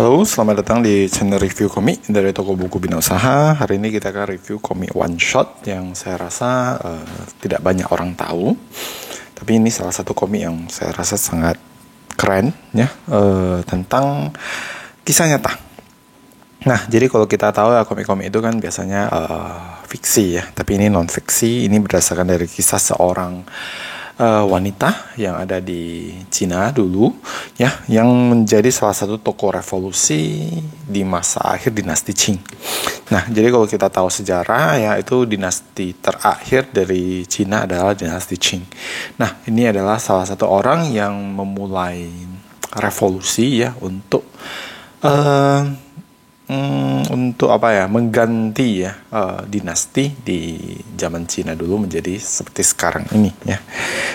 Halo, selamat datang di channel review komik dari toko buku Bina Usaha. Hari ini kita akan review komik one shot yang saya rasa tidak banyak orang tahu. Tapi ini salah satu komik yang saya rasa sangat keren ya, tentang kisah nyata. Nah, jadi kalau kita tahu ya, komik-komik itu kan biasanya fiksi ya, tapi ini non fiksi. Ini berdasarkan dari kisah seorang wanita yang ada di Cina dulu ya, yang menjadi salah satu tokoh revolusi di masa akhir dinasti Qing. Nah, jadi kalau kita tahu sejarah ya, itu dinasti terakhir dari Cina adalah dinasti Qing. Nah, ini adalah salah satu orang yang memulai revolusi ya untuk mengganti ya dinasti di zaman Cina dulu menjadi seperti sekarang ini ya.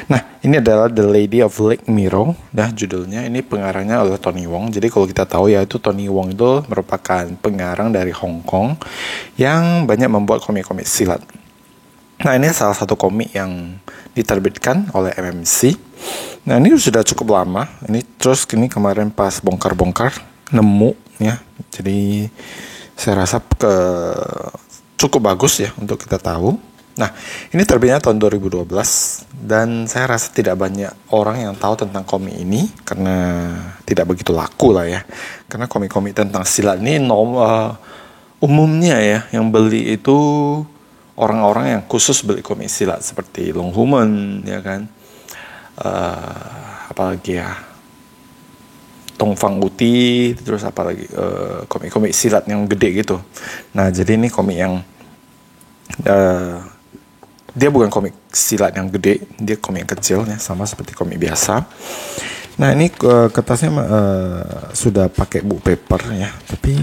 Nah, ini adalah The Lady of Lake Miro, judulnya. Ini pengarangnya oleh Tony Wong. Jadi kalau kita tahu ya, itu Tony Wong itu merupakan pengarang dari Hong Kong yang banyak membuat komik-komik silat. Nah, ini salah satu komik yang diterbitkan oleh MMC. Nah, ini sudah cukup lama. Ini kemarin pas bongkar-bongkar nemu ya. Jadi saya rasa cukup bagus ya untuk kita tahu. Nah, ini terbitnya tahun 2012 dan saya rasa tidak banyak orang yang tahu tentang komik ini karena tidak begitu laku lah ya. Karena komik-komik tentang silat ini umumnya ya yang beli itu orang-orang yang khusus beli komik silat seperti Long Human ya kan. Apalagi ya, Tong Fang Uti, terus apalagi komik-komik silat yang gede gitu. Nah, jadi ini komik yang dia bukan komik silat yang gede, dia komik yang kecil ya, sama seperti komik biasa. Nah, ini kertasnya sudah pakai book paper ya, tapi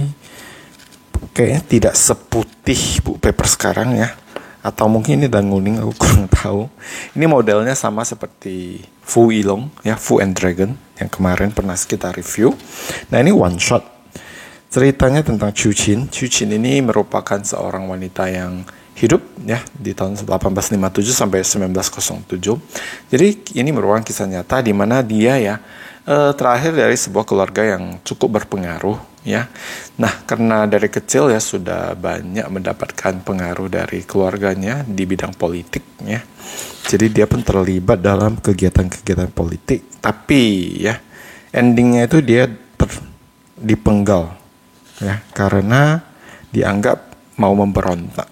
kayaknya tidak seputih book paper sekarang ya. Atau mungkin ini dan kuning, aku kurang tahu. Ini modelnya sama seperti Fu Yilong ya, Fu and Dragon yang kemarin pernah kita review. Nah, ini one shot. Ceritanya tentang Chu Qin. Chu Qin ini merupakan seorang wanita yang hidup ya di tahun 1857 sampai 1907. Jadi ini merupakan kisah nyata di mana dia ya terakhir dari sebuah keluarga yang cukup berpengaruh ya. Nah, karena dari kecil ya sudah banyak mendapatkan pengaruh dari keluarganya di bidang politik ya. Jadi dia pun terlibat dalam kegiatan-kegiatan politik, tapi ya endingnya itu dia dipenggal ya karena dianggap mau memberontak.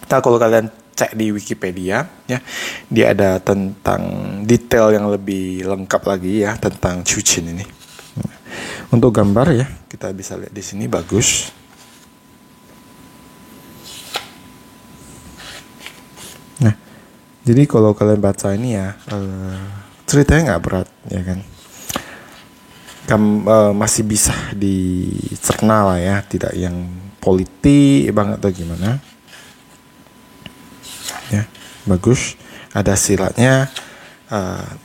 Nah, kalau kalian cek di Wikipedia ya, dia ada tentang detail yang lebih lengkap lagi ya tentang Chu Qin ini. Untuk gambar ya, kita bisa lihat di sini bagus. Nah, jadi kalau kalian baca ini ya, ceritanya nggak berat ya kan. Masih bisa dicerna lah ya, tidak yang politik banget atau gimana. Ya, bagus. Ada silatnya,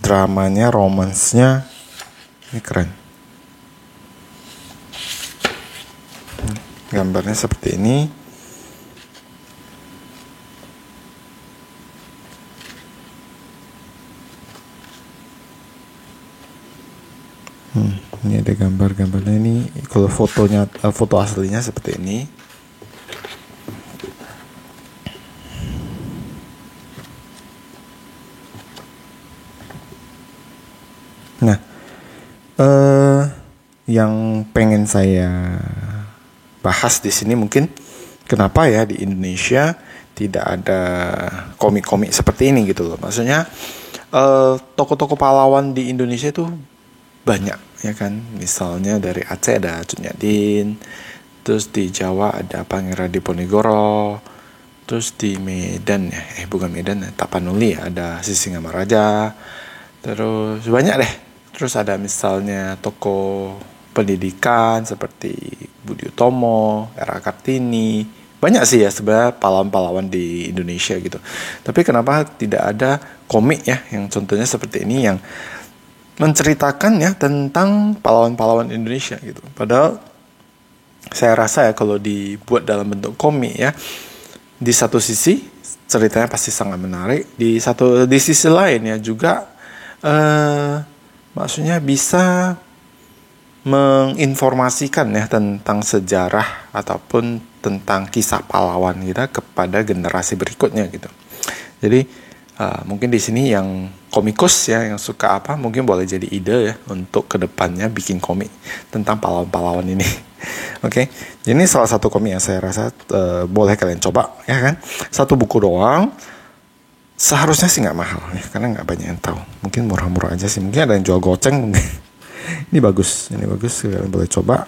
dramanya, romansnya, ini keren. Gambarnya seperti ini. Ini ada gambarnya ini. Kalau foto aslinya seperti ini. Nah, yang pengen saya bahas di sini mungkin kenapa ya di Indonesia tidak ada komik-komik seperti ini gitu loh. Maksudnya tokoh-tokoh pahlawan di Indonesia itu banyak ya kan. Misalnya dari Aceh ada Cut Nyak-Dien, terus di Jawa ada Pangeran Diponegoro, terus di Medan ya, bukan Medan ya, Tapanuli ya, ada Sisingamaraja. Terus banyak deh. Terus ada misalnya tokoh pendidikan seperti Budi Utomo, R.A. Kartini. Banyak sih ya sebenarnya pahlawan-pahlawan di Indonesia gitu. Tapi kenapa tidak ada komik ya yang contohnya seperti ini yang menceritakan ya tentang pahlawan-pahlawan Indonesia gitu. Padahal saya rasa ya kalau dibuat dalam bentuk komik ya, di satu sisi ceritanya pasti sangat menarik, di sisi lain ya juga maksudnya bisa menginformasikan ya tentang sejarah ataupun tentang kisah pahlawan kita kepada generasi berikutnya gitu. Jadi mungkin di sini yang komikus ya, yang suka apa, mungkin boleh jadi ide ya untuk kedepannya bikin komik tentang pahlawan-pahlawan ini. Oke, ini salah satu komik yang saya rasa boleh kalian coba ya kan. Satu buku doang. Seharusnya sih nggak mahal ya, karena nggak banyak yang tahu. Mungkin murah-murah aja sih. Mungkin ada yang jual goceng mungkin. Ini bagus, kalian boleh coba.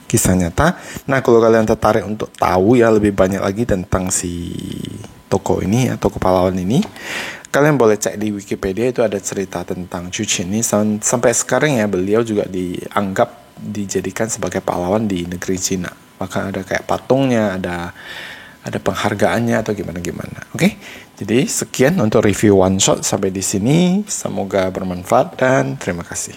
Kisah nyata. Nah, kalau kalian tertarik untuk tahu ya lebih banyak lagi tentang si toko ini ya, toko pahlawan ini, kalian boleh cek di Wikipedia, itu ada cerita tentang Chu Qin ini. Sampai sekarang ya beliau juga dijadikan sebagai pahlawan di negeri Cina. Bahkan ada kayak patungnya, ada penghargaannya atau gimana. Oke. Jadi sekian untuk review one shot sampai di sini. Semoga bermanfaat dan terima kasih.